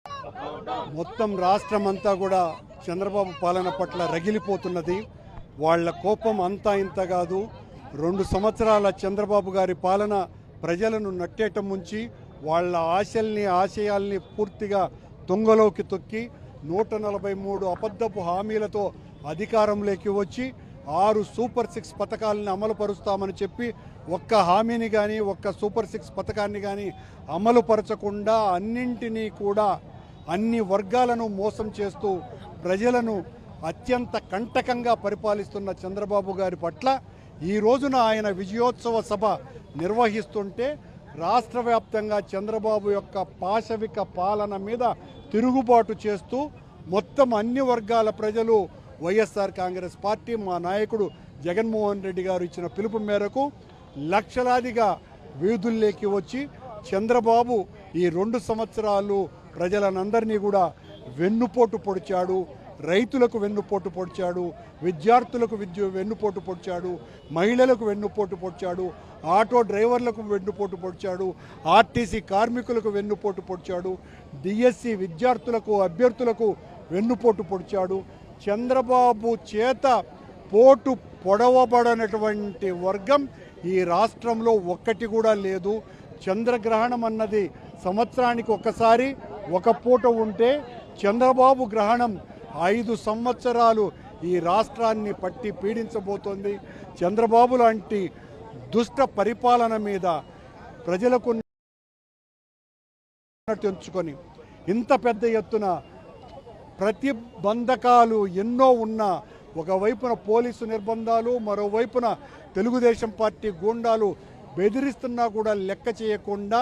మొత్తం రాష్ట్రమంతా కూడా చంద్రబాబు పాలన పట్ల రగిలిపోతున్నది. వాళ్ళ కోపం అంతా ఇంత కాదు. 2 సంవత్సరాల చంద్రబాబు గారి పాలన ప్రజలను నట్టేట ముంచి వాళ్ళ ఆశల్ని ఆశయాల్ని పూర్తిగా తుంగలోకి తొక్కి 143 అబద్ధపు హామీలతో అధికారంలోకి వచ్చి 6 సూపర్ 6 పథకాలను అమలు పరుస్తామని చెప్పి ఒక్క హామీని కానీ ఒక్క సూపర్ 6 పథకాన్ని కానీ అమలు పరచకుండా అన్నింటినీ కూడా అన్ని వర్గాలను మోసం చేస్తూ ప్రజలను అత్యంత కంటకంగా పరిపాలిస్తున్న చంద్రబాబు గారి పట్ల ఈ రోజున ఆయన విజయోత్సవ సభ నిర్వహిస్తుంటే రాష్ట్ర వ్యాప్తంగా చంద్రబాబు యొక్క పాశవిక పాలన మీద తిరుగుబాటు చేస్తూ మొత్తం అన్ని వర్గాల ప్రజలు వైఎస్ఆర్ కాంగ్రెస్ పార్టీ మా నాయకుడు జగన్మోహన్ రెడ్డి గారు ఇచ్చిన పిలుపు మేరకు లక్షలాదిగా వీధుల్లోకి వచ్చి చంద్రబాబు ఈ 2 సంవత్సరాలు ప్రజలనందరినీ కూడా వెన్నుపోటు పొడిచాడు. రైతులకు వెన్నుపోటు పొడిచాడు, విద్యార్థులకు వెన్నుపోటు పొడిచాడు, మహిళలకు వెన్నుపోటు పొడిచాడు, ఆటో డ్రైవర్లకు వెన్నుపోటు పొడిచాడు, ఆర్టీసీ కార్మికులకు వెన్నుపోటు పొడిచాడు, డిఎస్సి విద్యార్థులకు అభ్యర్థులకు వెన్నుపోటు పొడిచాడు. చంద్రబాబు చేత పోటు పొడవబడనటువంటి వర్గం ఈ రాష్ట్రంలో ఒక్కటి కూడా లేదు. చంద్రగ్రహణం అన్నది సంవత్సరానికి ఒక్కసారి ఒక పూట ఉంటే చంద్రబాబు గ్రహణం 5 సంవత్సరాలు ఈ రాష్ట్రాన్ని పట్టి పీడించబోతోంది. చంద్రబాబు లాంటి దుష్ట పరిపాలన మీద ప్రజలకు తెంచుకొని ఇంత పెద్ద ఎత్తున ప్రతిబంధకాలు ఎన్నో ఉన్నా ఒకవైపున పోలీసు నిర్బంధాలు, మరోవైపున తెలుగుదేశం పార్టీ గూండాలు బెదిరిస్తున్నా కూడా లెక్క చేయకుండా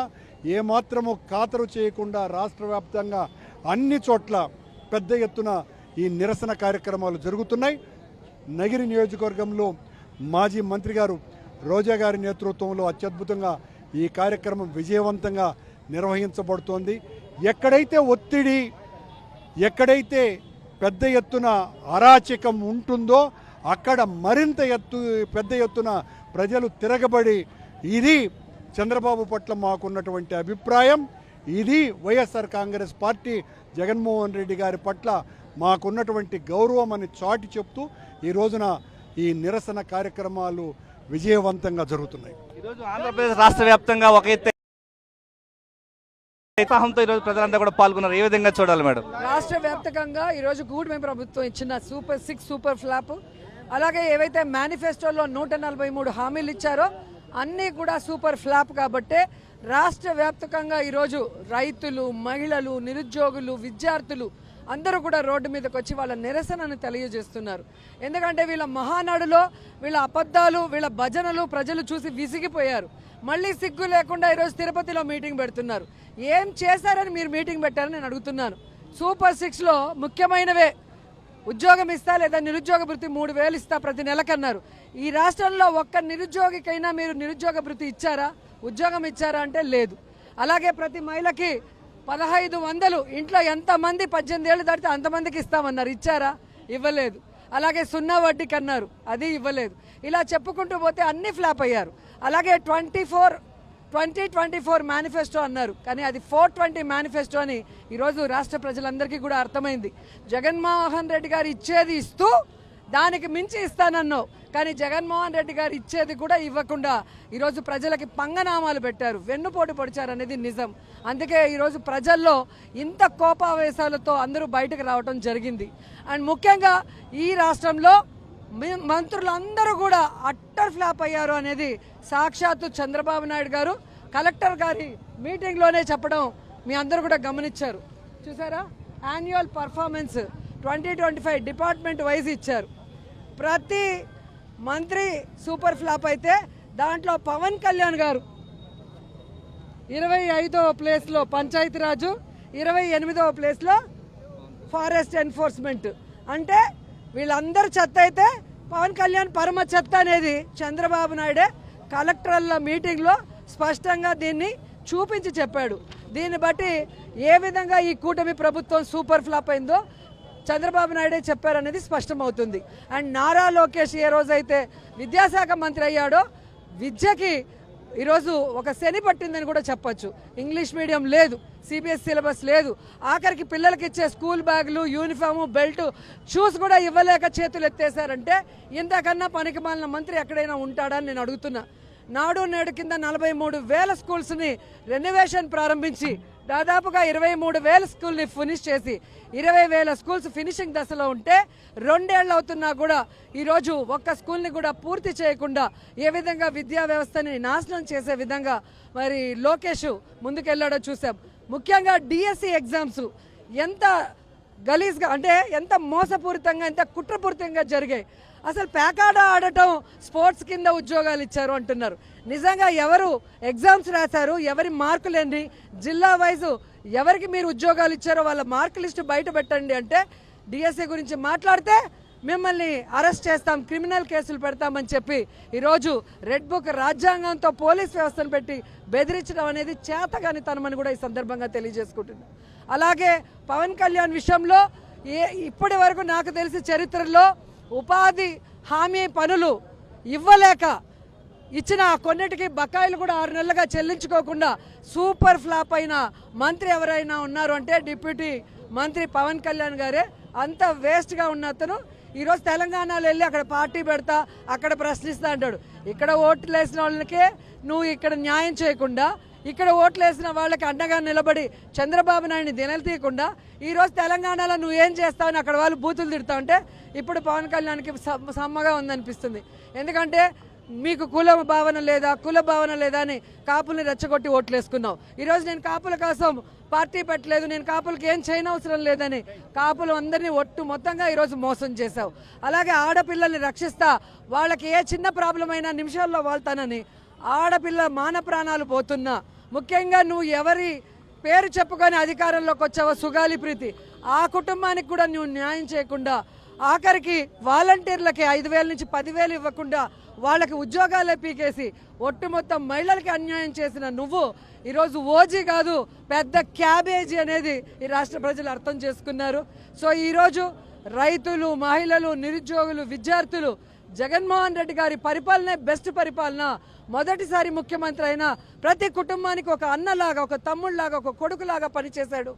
ఏమాత్రము ఖాతరు చేయకుండా రాష్ట్ర వ్యాప్తంగా అన్ని చోట్ల పెద్ద ఎత్తున ఈ నిరసన కార్యక్రమాలు జరుగుతున్నాయి. నగిరి నియోజకవర్గంలో మాజీ మంత్రి గారు రోజా గారి నేతృత్వంలో అత్యద్భుతంగా ఈ కార్యక్రమం విజయవంతంగా నిర్వహించబడుతోంది. ఎక్కడైతే ఒత్తిడి, ఎక్కడైతే పెద్ద ఎత్తున అరాచకం ఉంటుందో అక్కడ మరింత పెద్ద ఎత్తున ప్రజలు తిరగబడి ఇది చంద్రబాబు పట్ల మాకున్నటువంటి అభిప్రాయం, ఇది వైఎస్ఆర్ కాంగ్రెస్ పార్టీ జగన్మోహన్ రెడ్డి గారి పట్ల మాకున్నటువంటి గౌరవం అని చాటి చెప్తూ ఈ రోజున ఈ నిరసన కార్యక్రమాలు విజయవంతంగా జరుగుతున్నాయి. ఈరోజు ఆంధ్రప్రదేశ్ రాష్ట్ర వ్యాప్తంగా ఒక ఉత్సాహంతో ఈరోజు ప్రజలంతా కూడా పాల్గొన్నారు. ఏ విధంగా చూడాలి మేడం? రాష్ట్ర వ్యాప్తంగా ఈరోజు కూటమి ప్రభుత్వం ఇచ్చిన సూపర్ 6 సూపర్ ఫ్లాప్, అలాగే ఏవైతే మేనిఫెస్టోలో 143 హామీలు ఇచ్చారో అన్నీ కూడా సూపర్ ఫ్లాప్. కాబట్టే రాష్ట్ర వ్యాప్తంగా ఈరోజు రైతులు, మహిళలు, నిరుద్యోగులు, విద్యార్థులు అందరూ కూడా రోడ్డు మీదకి వచ్చి వాళ్ళ నిరసనను తెలియజేస్తున్నారు. ఎందుకంటే వీళ్ళ మహానాడులో వీళ్ళ అబద్ధాలు, వీళ్ళ భజనలు ప్రజలు చూసి విసిగిపోయారు. మళ్ళీ సిగ్గు లేకుండా ఈరోజు తిరుపతిలో మీటింగ్ పెడుతున్నారు. ఏం చేశారని మీరు మీటింగ్ పెట్టారని నేను అడుగుతున్నాను. సూపర్ 6లో ముఖ్యమైనవే ఉద్యోగం ఇస్తా లేదా నిరుద్యోగ భృతి 3000 ఇస్తా ప్రతి నెలకన్నారు. ఈ రాష్ట్రంలో ఒక్క నిరుద్యోగికైనా మీరు నిరుద్యోగ భృతి ఇచ్చారా, ఉద్యోగం ఇచ్చారా అంటే లేదు. అలాగే ప్రతి మహిళకి 1500 ఇంట్లో ఎంతమంది 18 ఏళ్ళు దాటితే అంతమందికి ఇస్తామన్నారు, ఇచ్చారా? ఇవ్వలేదు. అలాగే 0 వడ్డీకి అన్నారు, అది ఇవ్వలేదు. ఇలా చెప్పుకుంటూ పోతే అన్ని ఫ్లాప్ అయ్యారు. అలాగే 2024 మేనిఫెస్టో అన్నారు, కానీ అది 420 మేనిఫెస్టో అని ఈరోజు రాష్ట్ర ప్రజలందరికీ కూడా అర్థమైంది. జగన్మోహన్ రెడ్డి గారు ఇచ్చేది ఇస్తూ దానికి మించి ఇస్తానన్నావు, కానీ జగన్మోహన్ రెడ్డి గారు ఇచ్చేది కూడా ఇవ్వకుండా ఈరోజు ప్రజలకి పంగనామాలు పెట్టారు, వెన్నుపోటు పొడిచారు అనేది నిజం. అందుకే ఈరోజు ప్రజల్లో ఇంత కోపావేశాలతో అందరూ బయటకు రావడం జరిగింది. అండ్ ముఖ్యంగా ఈ రాష్ట్రంలో మంత్రులందరూ కూడా అట్టర్ ఫ్లాప్ అయ్యారు అనేది సాక్షాత్తు చంద్రబాబు నాయుడు గారు కలెక్టర్ గారి మీటింగ్లోనే చెప్పడం మీ అందరూ కూడా గమనించారు. చూసారా? యాన్యువల్ పర్ఫార్మెన్స్ 2025 డిపార్ట్మెంట్ వైజ్ ఇచ్చారు. ప్రతి మంత్రి సూపర్ ఫ్లాప్ అయితే దాంట్లో పవన్ కళ్యాణ్ గారు 25వ ప్లేస్లో పంచాయతీరాజు, 28వ ప్లేస్లో ఫారెస్ట్ ఎన్ఫోర్స్మెంట్. అంటే వీళ్ళందరూ చెత్త అయితే పవన్ కళ్యాణ్ పరమ చెత్త అనేది చంద్రబాబు నాయుడే కలెక్టర్ల మీటింగ్లో స్పష్టంగా దీన్ని చూపించి చెప్పాడు. దీన్ని బట్టి ఏ విధంగా ఈ కూటమి ప్రభుత్వం సూపర్ ఫ్లాప్ అయిందో చంద్రబాబు నాయుడే చెప్పారనేది స్పష్టమవుతుంది. అండ్ నారా లోకేష్ ఏ రోజైతే విద్యాశాఖ మంత్రి అయ్యాడో విద్యకి ఈరోజు ఒక శని పట్టిందని కూడా చెప్పొచ్చు. ఇంగ్లీష్ మీడియం లేదు, సిబిఎస్ సిలబస్ లేదు, ఆఖరికి పిల్లలకి ఇచ్చే స్కూల్ బ్యాగులు, యూనిఫాము, బెల్ట్, షూస్ కూడా ఇవ్వలేక చేతులు ఎత్తేసారంటే ఇంతకన్నా పనికిమాలిన మంత్రి ఎక్కడైనా ఉంటాడని నేను అడుగుతున్నా. నాడు నేడు కింద 43,000 స్కూల్స్ని రెనోవేషన్ ప్రారంభించి దాదాపుగా 23,000 స్కూల్ని ఫినిష్ చేసి 20,000 స్కూల్స్ ఫినిషింగ్ దశలో ఉంటే 2 ఏళ్ళు అవుతున్నా కూడా ఈరోజు ఒక్క స్కూల్ని కూడా పూర్తి చేయకుండా ఏ విధంగా విద్యా వ్యవస్థని నాశనం చేసే విధంగా మరి లోకేష్ ముందుకెళ్లాడో చూసాం. ముఖ్యంగా డిఎస్సి ఎగ్జామ్స్ ఎంత గలీజ్గా అంటే ఎంత మోసపూరితంగా ఎంత కుట్రపూరితంగా జరిగాయి. అసలు ప్యాకాడ ఆడటం స్పోర్ట్స్ కింద ఉద్యోగాలు ఇచ్చారు అంటున్నారు. నిజంగా ఎవరు ఎగ్జామ్స్ రాశారు, ఎవరి మార్కులు ఎన్ని, జిల్లా వైజు ఎవరికి మీరు ఉద్యోగాలు ఇచ్చారో వాళ్ళ మార్క్ లిస్టు బయట పెట్టండి అంటే డిఎస్సి గురించి మాట్లాడితే మిమ్మల్ని అరెస్ట్ చేస్తాం, క్రిమినల్ కేసులు పెడతామని చెప్పి ఈరోజు రెడ్ బుక్ రాజ్యాంగంతో పోలీస్ వ్యవస్థను పెట్టి బెదిరించడం అనేది చేతగాని తనమని కూడా ఈ సందర్భంగా తెలియజేసుకుంటున్నాం. అలాగే పవన్ కళ్యాణ్ విషయంలో ఇప్పటి వరకు నాకు తెలిసి చరిత్రలో ఉపాధి హామీ పనులు ఇవ్వలేక ఇచ్చిన కొన్నిటికి బకాయిలు కూడా 6 నెలలుగా చెల్లించుకోకుండా సూపర్ ఫ్లాప్ అయిన మంత్రి ఎవరైనా ఉన్నారు అంటే డిప్యూటీ మంత్రి పవన్ కళ్యాణ్ గారే. అంత వేస్ట్గా ఉన్న అతను ఈరోజు తెలంగాణలో వెళ్ళి అక్కడ పార్టీ పెడతా, అక్కడ ప్రశ్నిస్తా అంటాడు. ఇక్కడ ఓట్లు వేసిన వాళ్ళకే నువ్వు ఇక్కడ న్యాయం చేయకుండా, ఇక్కడ ఓట్లు వేసిన వాళ్ళకి అండగా నిలబడి చంద్రబాబు నాయుడిని దినలు ఈరోజు తెలంగాణలో నువ్వు ఏం చేస్తావని అక్కడ వాళ్ళు బూతులు తిడతా ఉంటే ఇప్పుడు పవన్ కళ్యాణ్కి సమ్మగా ఉందనిపిస్తుంది. ఎందుకంటే మీకు కుల భావన లేదా అని కాపుల్ని రెచ్చగొట్టి ఓట్లు వేసుకున్నావు. ఈరోజు నేను కాపుల కోసం పార్టీ పెట్టలేదు, నేను కాపులకి ఏం చేయనవసరం లేదని కాపులు అందరినీ మొత్తంగా ఈరోజు మోసం చేశావు. అలాగే ఆడపిల్లల్ని రక్షిస్తా, వాళ్ళకి ఏ చిన్న ప్రాబ్లం అయినా నిమిషాల్లో వాళ్తానని ఆడపిల్ల మాన ప్రాణాలు పోతున్నా, ముఖ్యంగా నువ్వు ఎవరి పేరు చెప్పుకొని అధికారంలోకి వచ్చావో సుగాలి ప్రీతి, ఆ కుటుంబానికి కూడా నువ్వు న్యాయం చేయకుండా ఆఖరికి వాలంటీర్లకి 5,000 నుంచి 10,000 ఇవ్వకుండా వాళ్ళకి ఉద్యోగాలే పీకేసి మొత్తం మహిళలకి అన్యాయం చేసిన నువ్వు ఈరోజు ఓజీ కాదు, పెద్ద క్యాబేజీ అనేది ఈ రాష్ట్ర ప్రజలు అర్థం చేసుకున్నారు. సో ఈరోజు రైతులు, మహిళలు, నిరుద్యోగులు, విద్యార్థులు జగన్మోహన్ రెడ్డి గారి పరిపాలనే బెస్ట్ పరిపాలన. మొదటిసారి ముఖ్యమంత్రి అయినా ప్రతి కుటుంబానికి ఒక అన్నలాగా, ఒక తమ్ముళ్లాగా, ఒక కొడుకులాగా పనిచేశాడు.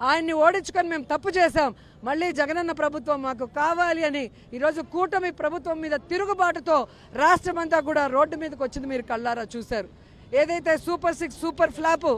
ఆయన్ని ఓడించుకొని మేము తప్పు చేశాం, మళ్ళీ జగనన్న ప్రభుత్వం మాకు కావాలి అని ఈరోజు కూటమి ప్రభుత్వం మీద తిరుగుబాటుతో రాష్ట్రమంతా కూడా రోడ్డు మీదకి వచ్చింది మీరు కళ్ళారా చూశారు. ఏదైతే సూపర్ 6 సూపర్ ఫ్లాప్,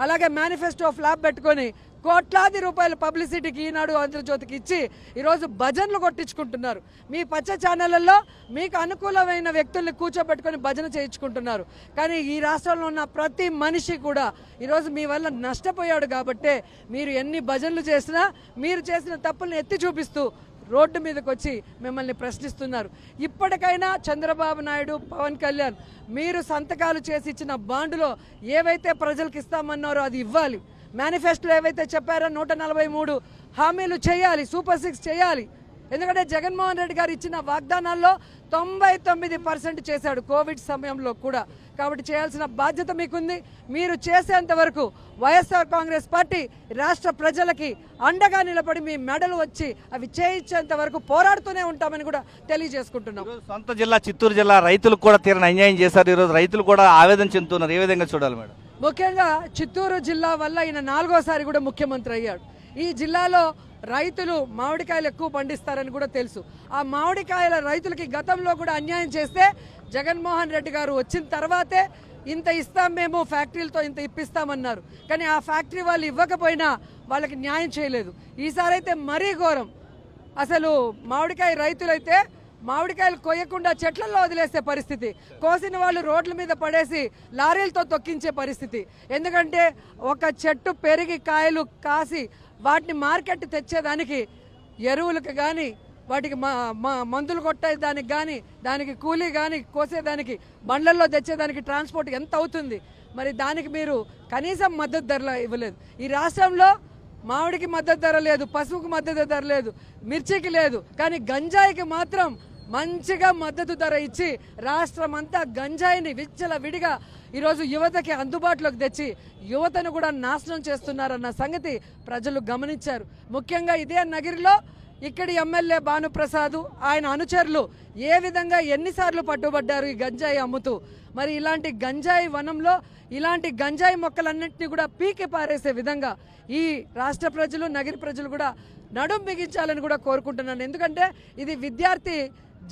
అలాగే మేనిఫెస్టో ఫ్లాప్ పెట్టుకొని కోట్లాది రూపాయల పబ్లిసిటీకి ఈనాడు, ఆంధ్రజ్యోతికి ఇచ్చి ఈరోజు భజనలు కొట్టించుకుంటున్నారు. మీ పచ్చ ఛానళ్లలో మీకు అనుకూలమైన వ్యక్తుల్ని కూర్చోబెట్టుకొని భజన చేయించుకుంటున్నారు. కానీ ఈ రాష్ట్రంలో ఉన్న ప్రతి మనిషి కూడా ఈరోజు మీ వల్ల నష్టపోయాడు. కాబట్టే మీరు ఎన్ని భజనలు చేసినా మీరు చేసిన తప్పుల్ని ఎత్తి చూపిస్తూ రోడ్డు మీదకి వచ్చి మిమ్మల్ని ప్రశ్నిస్తున్నారు. ఇప్పటికైనా చంద్రబాబు నాయుడు, పవన్ కళ్యాణ్ మీరు సంతకాలు చేసి ఇచ్చిన బాండులో ఏవైతే ప్రజలకు ఇస్తామన్నారో అది ఇవ్వాలి. మేనిఫెస్టోలో ఏవైతే చెప్పారో 143 హామీలు చేయాలి, సూపర్ 6 చేయాలి. ఎందుకంటే జగన్మోహన్ రెడ్డి గారు ఇచ్చిన వాగ్దానాల్లో 99% చేశాడు కోవిడ్ సమయంలో కూడా. కాబట్టి చేయాల్సిన బాధ్యత మీకుంది. మీరు చేసేంత వరకు వైఎస్ఆర్ కాంగ్రెస్ పార్టీ రాష్ట్ర ప్రజలకి అండగా నిలబడి మీ మెడలు వచ్చి అవి చేయించేంత వరకు పోరాడుతూనే ఉంటామని కూడా తెలియజేసుకుంటున్నాం. సొంత జిల్లా చిత్తూరు జిల్లా రైతులకు కూడా తీరని అన్యాయం చేశారు. ఈరోజు రైతులు కూడా ఆవేదన చెందుతున్నారు. ఏ విధంగా చూడాలి మేడం? ముఖ్యంగా చిత్తూరు జిల్లా వల్ల ఈయన 4వసారి కూడా ముఖ్యమంత్రి అయ్యాడు. ఈ జిల్లాలో రైతులు మామిడికాయలు ఎక్కువ పండిస్తారని కూడా తెలుసు. ఆ మామిడికాయల రైతులకి గతంలో కూడా అన్యాయం చేస్తే జగన్మోహన్ రెడ్డి గారు వచ్చిన తర్వాతే ఇంత ఇస్తాం మేము, ఫ్యాక్టరీలతో ఇంత ఇప్పిస్తామన్నారు. కానీ ఆ ఫ్యాక్టరీ వాళ్ళు ఇవ్వకపోయినా వాళ్ళకి న్యాయం చేయలేదు. ఈసారి అయితే మరీ ఘోరం. అసలు మామిడికాయ రైతులైతే మామిడికాయలు కొయ్యకుండా చెట్లలో వదిలేసే పరిస్థితి, కోసిన వాళ్ళు రోడ్ల మీద పడేసి లారీలతో తొక్కించే పరిస్థితి. ఎందుకంటే ఒక చెట్టు పెరిగి కాయలు కాసి వాటిని మార్కెట్ తెచ్చేదానికి ఎరువులకు కానీ, వాటికి మందులు కొట్టేదానికి కానీ, దానికి కూలీ కానీ, కోసేదానికి బండ్లల్లో తెచ్చేదానికి ట్రాన్స్పోర్ట్ ఎంత అవుతుంది? మరి దానికి మీరు కనీసం మద్దతు ధరలు ఇవ్వలేదు. ఈ రాష్ట్రంలో మామిడికి మద్దతు ధర లేదు, పసుపుకి మద్దతు ధర లేదు, మిర్చికి లేదు, కానీ గంజాయికి మాత్రం మంచిగా మద్దతు ధర ఇచ్చి రాష్ట్రం అంతా గంజాయిని విచ్చలవిడిగా ఈరోజు యువతకి అందుబాటులోకి తెచ్చి యువతను కూడా నాశనం చేస్తున్నారన్న సంగతి ప్రజలు గమనించారు. ముఖ్యంగా ఇదే నగిరిలో ఇక్కడి ఎమ్మెల్యే భానుప్రసాద్ ఆయన అనుచరులు ఏ విధంగా ఎన్నిసార్లు పట్టుబడ్డారు ఈ గంజాయి అమ్ముతూ. మరి ఇలాంటి గంజాయి వనంలో ఇలాంటి గంజాయి మొక్కలన్నింటినీ కూడా పీకి పారేసే విధంగా ఈ రాష్ట్ర ప్రజలు నగర ప్రజలు కూడా నడుం బిగించాలని కూడా కోరుకుంటున్నాను. ఎందుకంటే ఇది విద్యార్థి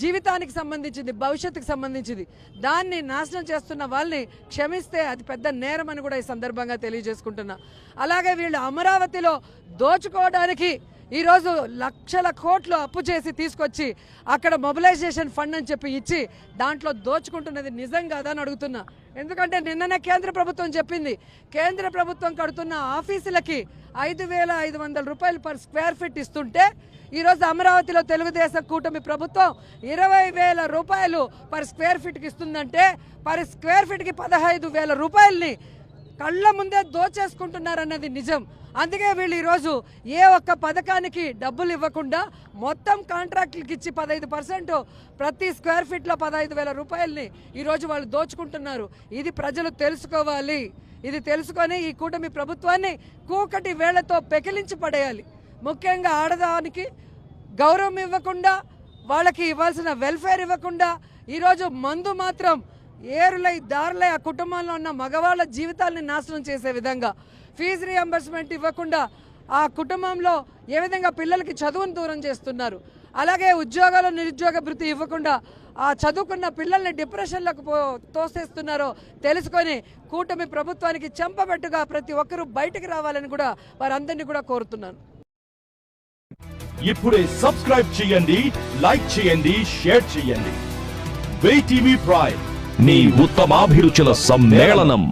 జీవితానికి సంబంధించింది, భవిష్యత్తుకు సంబంధించింది. దాన్ని నాశనం చేస్తున్న వాళ్ళని క్షమిస్తే అది పెద్ద నేరం అని కూడా ఈ సందర్భంగా తెలియజేసుకుంటున్నా. అలాగే వీళ్ళు అమరావతిలో దోచుకోవడానికి ఈరోజు లక్షల కోట్లు అప్పు చేసి తీసుకొచ్చి అక్కడ మొబిలైజేషన్ ఫండ్ అని చెప్పి ఇచ్చి దాంట్లో దోచుకుంటున్నది నిజం కాదా అని అడుగుతున్నా. ఎందుకంటే నిన్ననే కేంద్ర ప్రభుత్వం చెప్పింది, కేంద్ర ప్రభుత్వం కడుతున్న ఆఫీసులకి 5,500 రూపాయలు పర్ స్క్వేర్ ఫీట్ ఇస్తుంటే ఈరోజు అమరావతిలో తెలుగుదేశం కూటమి ప్రభుత్వం 20,000 రూపాయలు పర్ స్క్వేర్ ఫీట్కి ఇస్తుందంటే పర్ స్క్వేర్ ఫీట్కి 15,000 రూపాయలని కళ్ళ ముందే దోచేసుకుంటున్నారన్నది నిజం. అందుకే వీళ్ళు ఈరోజు ఏ ఒక్క పథకానికి డబ్బులు ఇవ్వకుండా మొత్తం కాంట్రాక్టులకి ఇచ్చి 15% ప్రతి స్క్వేర్ ఫీట్లో 15,000 రూపాయలని ఈరోజు వాళ్ళు దోచుకుంటున్నారు. ఇది ప్రజలు తెలుసుకోవాలి. ఇది తెలుసుకొని ఈ కూటమి ప్రభుత్వాన్ని కూకటి వేళ్లతో పెకిలించి పడేయాలి. ముఖ్యంగా ఆడదానికి గౌరవం ఇవ్వకుండా, వాళ్ళకి ఇవ్వాల్సిన వెల్ఫేర్ ఇవ్వకుండా ఈరోజు మందు మాత్రం ఏరులై దారులై ఆ కుటుంబంలో ఉన్న మగవాళ్ళ జీవితాలని నాశనం చేసే విధంగా, ఫీజు రియంబర్స్మెంట్ ఇవ్వకుండా ఆ కుటుంబంలో ఏ విధంగా పిల్లలకి చదువును దూరం చేస్తున్నారు. అలాగే ఉద్యోగాలు నిరుద్యోగ భృతి ఇవ్వకుండా ఆ చదువుకున్న పిల్లల్ని డిప్రెషన్లకు తోసేస్తున్నారో తెలుసుకొని కూటమి ప్రభుత్వానికి చెంపబెట్టుగా ప్రతి ఒక్కరూ బయటికి రావాలని కూడా వారందరినీ కూడా కోరుతున్నాను. ఇప్పుడే సబ్స్క్రైబ్ చేయండి, లైక్ చేయండి, షేర్ చేయండి. VTV ప్రైమ్, మీ ఉత్తమాభిరుచుల సమ్మేళనం.